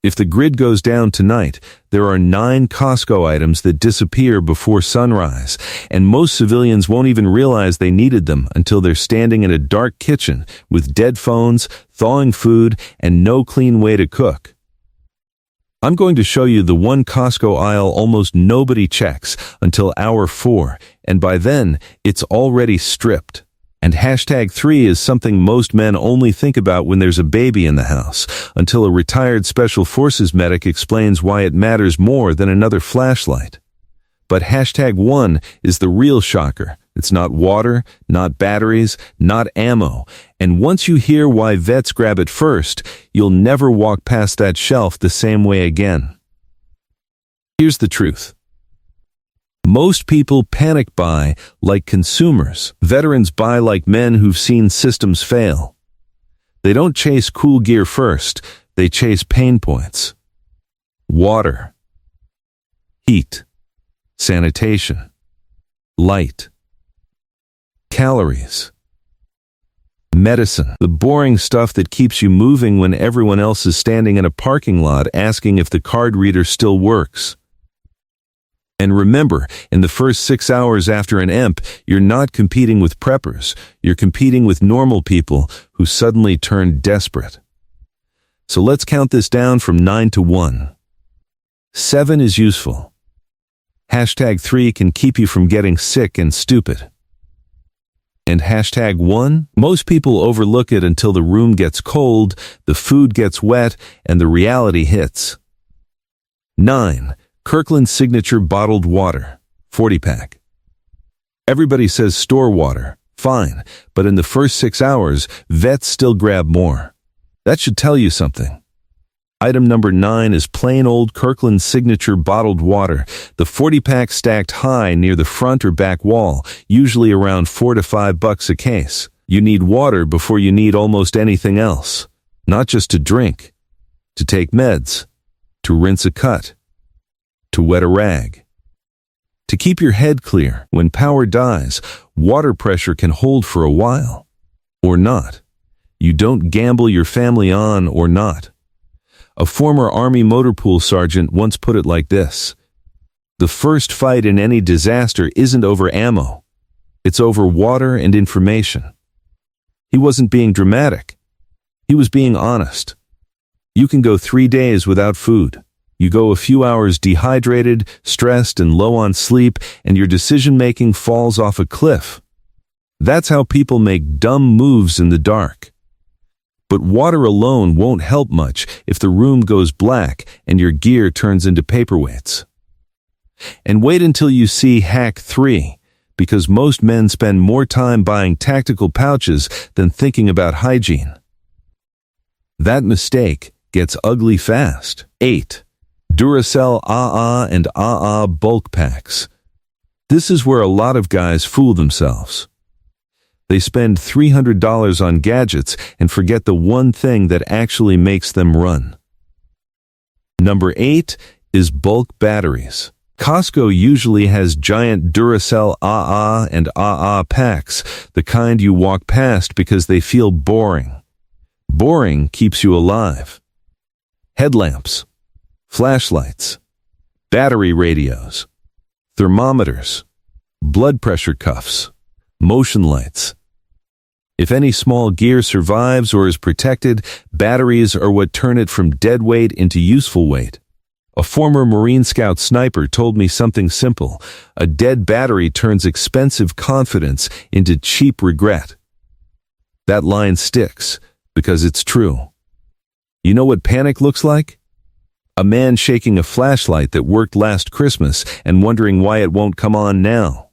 If the grid goes down tonight, there are 9 Costco items that disappear before sunrise, and most civilians won't even realize they needed them until they're standing in a dark kitchen with dead phones, thawing food, and no clean way to cook. I'm going to show you the one Costco aisle almost nobody checks until hour 4, and by then, it's already stripped. And #3 is something most men only think about when there's a baby in the house, until a retired Special Forces medic explains why it matters more than another flashlight. But #1 is the real shocker. It's not water, not batteries, not ammo. And once you hear why vets grab it first, you'll never walk past that shelf the same way again. Here's the truth. Most people panic buy like consumers. Veterans buy like men who've seen systems fail. They don't chase cool gear first, they chase pain points. Water, heat, sanitation, light, calories, medicine, the boring stuff that keeps you moving when everyone else is standing in a parking lot asking if the card reader still works. And remember, in the first 6 hours after an EMP, you're not competing with preppers. You're competing with normal people who suddenly turn desperate. So let's count this down from 9 to 1. 7 is useful. #3 can keep you from getting sick and stupid. And #1, most people overlook it until the room gets cold, the food gets wet, and the reality hits. 9. Kirkland Signature Bottled Water, 40-pack. Everybody says store water, fine, but in the first 6 hours, vets still grab more. That should tell you something. Item number 9 is plain old Kirkland Signature Bottled Water, the 40-pack stacked high near the front or back wall, usually around $4 to $5 a case. You need water before you need almost anything else. Not just to drink, to take meds, to rinse a cut, to wet a rag. To keep your head clear, when power dies, water pressure can hold for a while. Or not. You don't gamble your family on or not. A former Army motor pool sergeant once put it like this: the first fight in any disaster isn't over ammo. It's over water and information. He wasn't being dramatic. He was being honest. You can go 3 days without food. You go a few hours dehydrated, stressed, and low on sleep, and your decision-making falls off a cliff. That's how people make dumb moves in the dark. But water alone won't help much if the room goes black and your gear turns into paperweights. And wait until you see hack 3, because most men spend more time buying tactical pouches than thinking about hygiene. That mistake gets ugly fast. 8. Duracell AA and AA bulk packs. This is where a lot of guys fool themselves. They spend $300 on gadgets and forget the one thing that actually makes them run. Number 8 is bulk batteries. Costco usually has giant Duracell AA and AA packs, the kind you walk past because they feel boring. Boring keeps you alive. Headlamps, flashlights, battery radios, thermometers, blood pressure cuffs, motion lights. If any small gear survives or is protected, batteries are what turn it from dead weight into useful weight. A former Marine Scout sniper told me something simple: a dead battery turns expensive confidence into cheap regret. That line sticks because it's true. You know what panic looks like? A man shaking a flashlight that worked last Christmas and wondering why it won't come on now.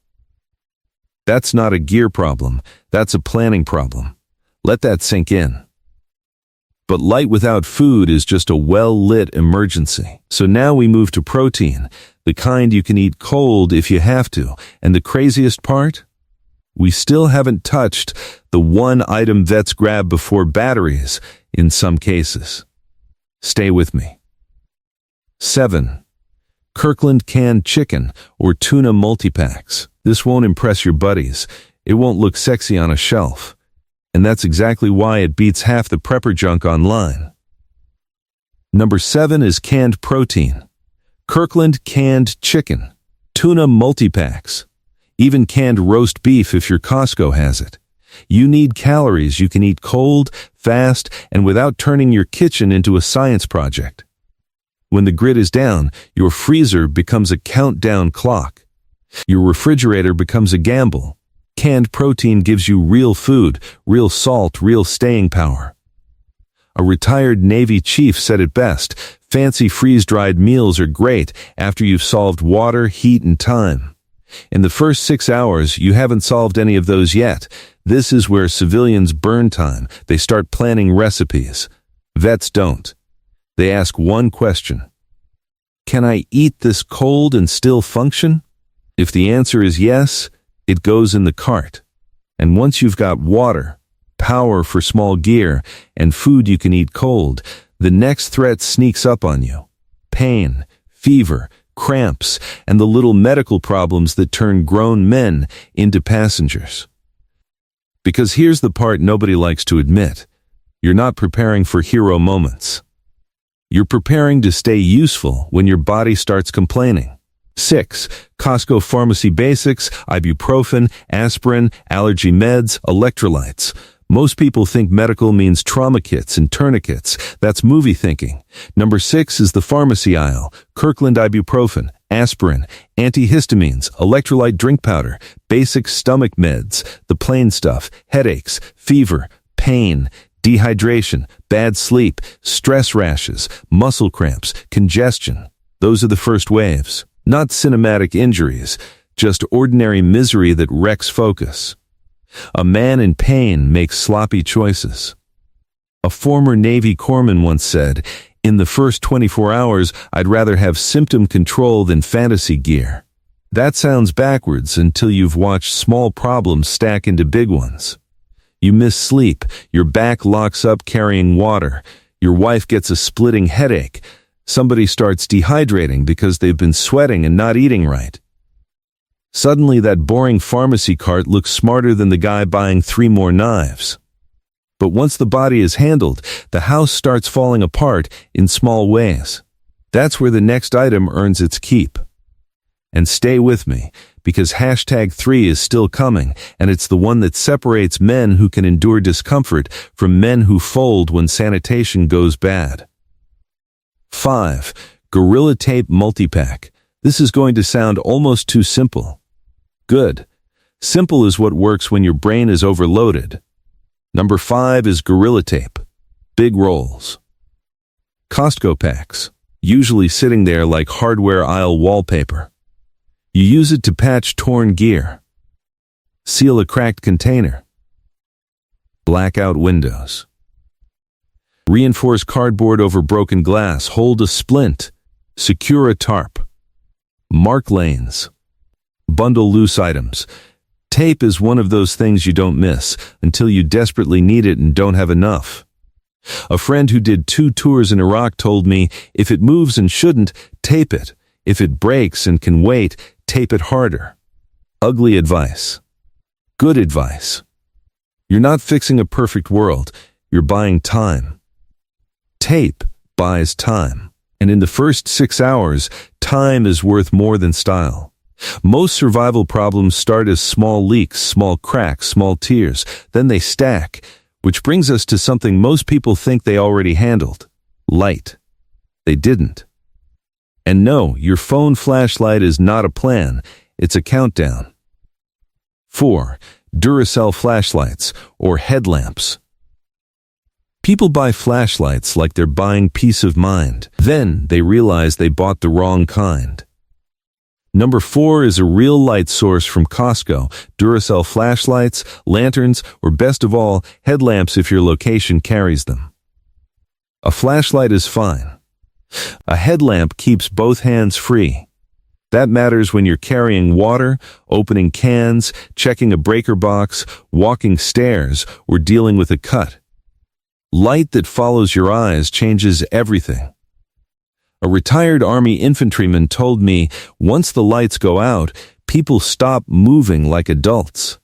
That's not a gear problem, that's a planning problem. Let that sink in. But light without food is just a well-lit emergency. So now we move to protein, the kind you can eat cold if you have to. And the craziest part? We still haven't touched the one item vets grab before batteries in some cases. Stay with me. 7. Kirkland canned chicken or tuna multi-packs. This won't impress your buddies. It won't look sexy on a shelf. And that's exactly why it beats half the prepper junk online. Number 7 is canned protein. Kirkland canned chicken, tuna multi-packs, even canned roast beef if your Costco has it. You need calories you can eat cold, fast, and without turning your kitchen into a science project. When the grid is down, your freezer becomes a countdown clock. Your refrigerator becomes a gamble. Canned protein gives you real food, real salt, real staying power. A retired Navy chief said it best, fancy freeze-dried meals are great after you've solved water, heat, and time. In the first 6 hours, you haven't solved any of those yet. This is where civilians burn time. They start planning recipes. Vets don't. They ask one question. Can I eat this cold and still function? If the answer is yes, it goes in the cart. And once you've got water, power for small gear, and food you can eat cold, the next threat sneaks up on you. Pain, fever, cramps, and the little medical problems that turn grown men into passengers. Because here's the part nobody likes to admit. You're not preparing for hero moments. You're preparing to stay useful when your body starts complaining. 6. Costco pharmacy basics, ibuprofen, aspirin, allergy meds, electrolytes. Most people think medical means trauma kits and tourniquets. That's movie thinking. Number 6 is the pharmacy aisle. Kirkland ibuprofen, aspirin, antihistamines, electrolyte drink powder, basic stomach meds, the plain stuff, headaches, fever, pain, dehydration, bad sleep, stress rashes, muscle cramps, congestion. Those are the first waves. Not cinematic injuries, just ordinary misery that wrecks focus. A man in pain makes sloppy choices. A former Navy corpsman once said, "In the first 24 hours, I'd rather have symptom control than fantasy gear." That sounds backwards until you've watched small problems stack into big ones. You miss sleep, your back locks up carrying water, your wife gets a splitting headache, somebody starts dehydrating because they've been sweating and not eating right. Suddenly that boring pharmacy cart looks smarter than the guy buying 3 more knives. But once the body is handled, the house starts falling apart in small ways. That's where the next item earns its keep. And stay with me, because #3 is still coming, and it's the one that separates men who can endure discomfort from men who fold when sanitation goes bad. 5. Gorilla Tape Multipack. This is going to sound almost too simple. Good. Simple is what works when your brain is overloaded. Number 5 is Gorilla Tape. Big rolls. Costco packs, usually sitting there like hardware aisle wallpaper. You use it to patch torn gear, seal a cracked container, black out windows, reinforce cardboard over broken glass, hold a splint, secure a tarp, mark lanes, bundle loose items. Tape is one of those things you don't miss until you desperately need it and don't have enough. A friend who did 2 tours in Iraq told me, if it moves and shouldn't, tape it. If it breaks and can wait, tape it harder. Ugly advice. Good advice. You're not fixing a perfect world, you're buying time. Tape buys time. And in the first 6 hours, time is worth more than style. Most survival problems start as small leaks, small cracks, small tears. Then they stack, which brings us to something most people think they already handled. Light. They didn't. And no, your phone flashlight is not a plan, it's a countdown. 4. Duracell flashlights, or headlamps. People buy flashlights like they're buying peace of mind. Then they realize they bought the wrong kind. Number 4 is a real light source from Costco, Duracell flashlights, lanterns, or best of all, headlamps if your location carries them. A flashlight is fine. A headlamp keeps both hands free. That matters when you're carrying water, opening cans, checking a breaker box, walking stairs, or dealing with a cut. Light that follows your eyes changes everything. A retired Army infantryman told me, once the lights go out, people stop moving like adults.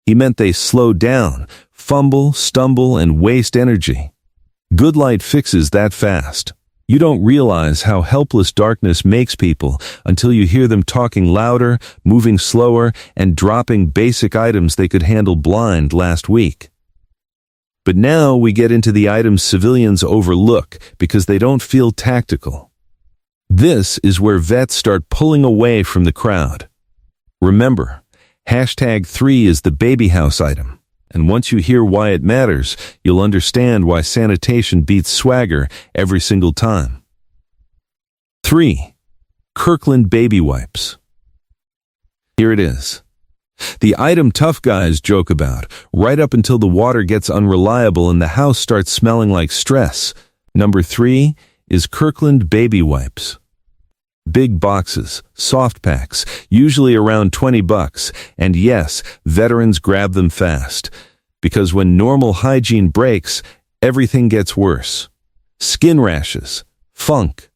He meant they slow down, fumble, stumble, and waste energy. Good light fixes that fast. You don't realize how helpless darkness makes people until you hear them talking louder, moving slower, and dropping basic items they could handle blind last week. But now we get into the items civilians overlook because they don't feel tactical. This is where vets start pulling away from the crowd. Remember, #3 is the baby house item, and once you hear why it matters, you'll understand why sanitation beats swagger every single time. 3. Kirkland baby wipes. Here it is. The item tough guys joke about, right up until the water gets unreliable and the house starts smelling like stress. Number 3 is Kirkland baby wipes. Big boxes, soft packs, usually around $20, and yes, veterans grab them fast. Because when normal hygiene breaks, everything gets worse. Skin rashes, funk,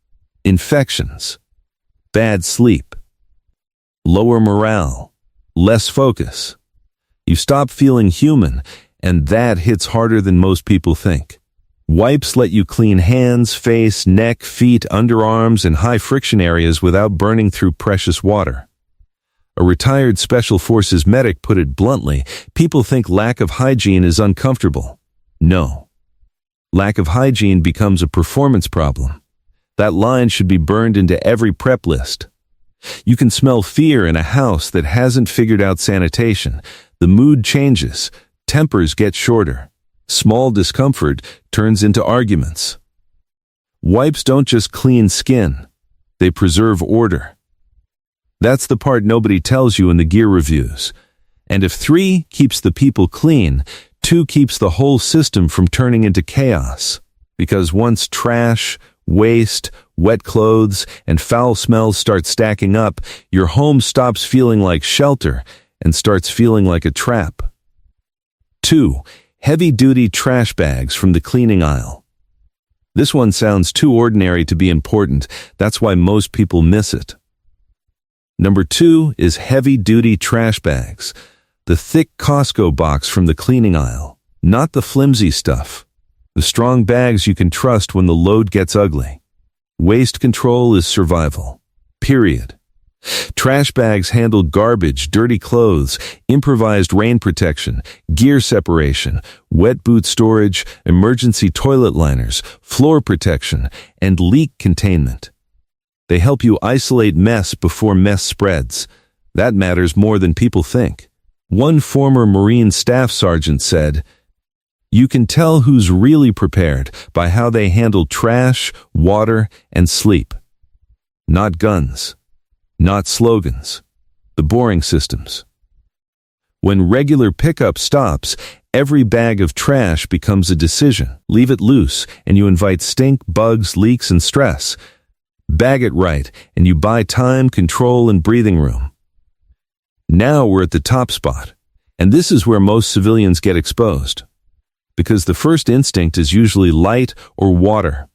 infections, bad sleep, lower morale, less focus. You stop feeling human, and that hits harder than most people think. Wipes let you clean hands, face, neck, feet, underarms, and high-friction areas without burning through precious water. A retired Special Forces medic put it bluntly, people think lack of hygiene is uncomfortable. No. Lack of hygiene becomes a performance problem. That line should be burned into every prep list. You can smell fear in a house that hasn't figured out sanitation. The mood changes, tempers get shorter. Small discomfort turns into arguments. Wipes don't just clean skin, they preserve order. That's the part nobody tells you in the gear reviews. And if 3 keeps the people clean, 2 keeps the whole system from turning into chaos. Because once trash, waste, wet clothes, and foul smells start stacking up, your home stops feeling like shelter and starts feeling like a trap. 2. Heavy-duty trash bags from the cleaning aisle. This one sounds too ordinary to be important. That's why most people miss it. Number 2 is heavy-duty trash bags. The thick Costco box from the cleaning aisle. Not the flimsy stuff. The strong bags you can trust when the load gets ugly. Waste control is survival. Period. Trash bags handle garbage, dirty clothes, improvised rain protection, gear separation, wet boot storage, emergency toilet liners, floor protection, and leak containment. They help you isolate mess before mess spreads. That matters more than people think. One former Marine Staff Sergeant said, "You can tell who's really prepared by how they handle trash, water, and sleep. Not guns. Not slogans, the boring systems." When regular pickup stops, every bag of trash becomes a decision. Leave it loose, and you invite stink, bugs, leaks, and stress. Bag it right, and you buy time, control, and breathing room. Now we're at the top spot, and this is where most civilians get exposed. Because the first instinct is usually light or water.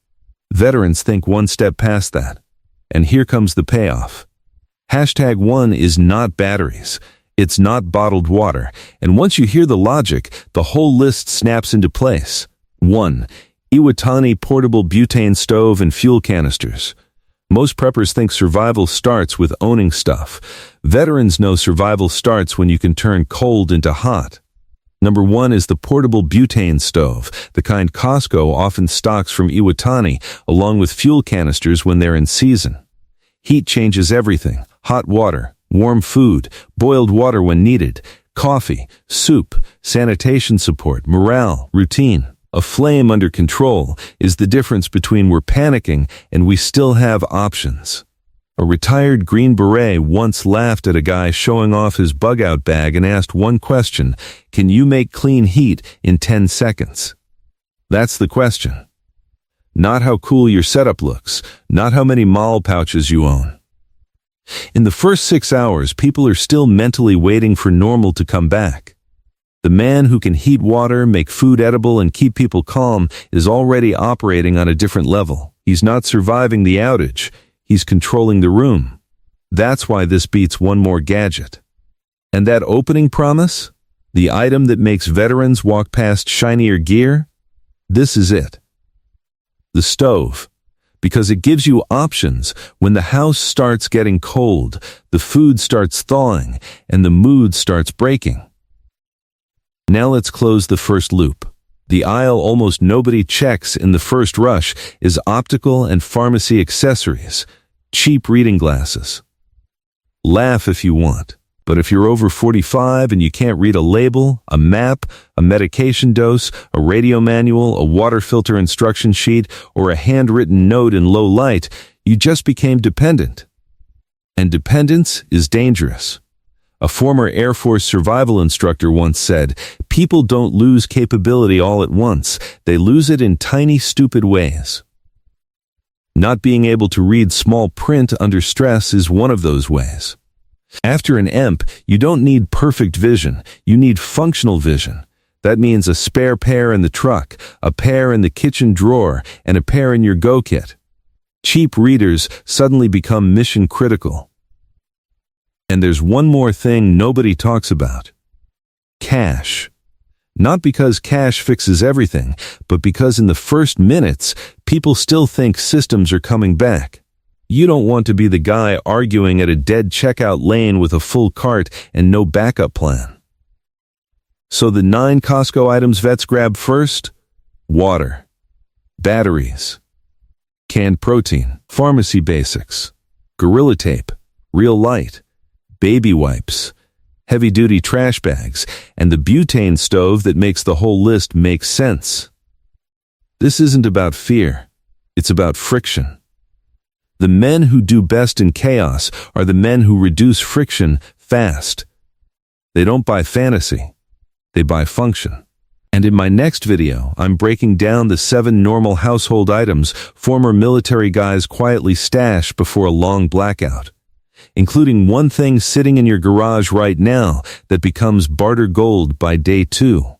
Veterans think one step past that, and here comes the payoff. #1 is not batteries. It's not bottled water. And once you hear the logic, the whole list snaps into place. 1. Iwatani portable butane stove and fuel canisters. Most preppers think survival starts with owning stuff. Veterans know survival starts when you can turn cold into hot. Number 1 is the portable butane stove, the kind Costco often stocks from Iwatani, along with fuel canisters when they're in season. Heat changes everything. Hot water, warm food, boiled water when needed, coffee, soup, sanitation support, morale, routine. A flame under control is the difference between we're panicking and we still have options. A retired Green Beret once laughed at a guy showing off his bug-out bag and asked one question: "Can you make clean heat in 10 seconds?" That's the question. Not how cool your setup looks, not how many Mall pouches you own. In the first 6 hours, people are still mentally waiting for normal to come back. The man who can heat water, make food edible, and keep people calm is already operating on a different level. He's not surviving the outage. He's controlling the room. That's why this beats one more gadget. And that opening promise? The item that makes veterans walk past shinier gear? This is it. The stove. because it gives you options when the house starts getting cold, the food starts thawing, and the mood starts breaking. Now let's close the first loop. The aisle almost nobody checks in the first rush is optical and pharmacy accessories, cheap reading glasses. Laugh if you want, but if you're over 45 and you can't read a label, a map, a medication dose, a radio manual, a water filter instruction sheet, or a handwritten note in low light, you just became dependent. And dependence is dangerous. A former Air Force survival instructor once said, "People don't lose capability all at once. They lose it in tiny, stupid ways." Not being able to read small print under stress is one of those ways. After an EMP, you don't need perfect vision. You need functional vision. That means a spare pair in the truck, a pair in the kitchen drawer, and a pair in your Go kit. Cheap readers suddenly become mission critical. And there's one more thing nobody talks about. Cash. Not because cash fixes everything, but because in the first minutes, people still think systems are coming back. You don't want to be the guy arguing at a dead checkout lane with a full cart and no backup plan. So the 9 Costco items vets grab first: water, batteries, canned protein, pharmacy basics, Gorilla Tape, real light, baby wipes, heavy-duty trash bags, and the butane stove that makes the whole list make sense. This isn't about fear. It's about friction. The men who do best in chaos are the men who reduce friction fast. They don't buy fantasy. They buy function. And in my next video, I'm breaking down the 7 normal household items former military guys quietly stash before a long blackout, including one thing sitting in your garage right now that becomes barter gold by day 2.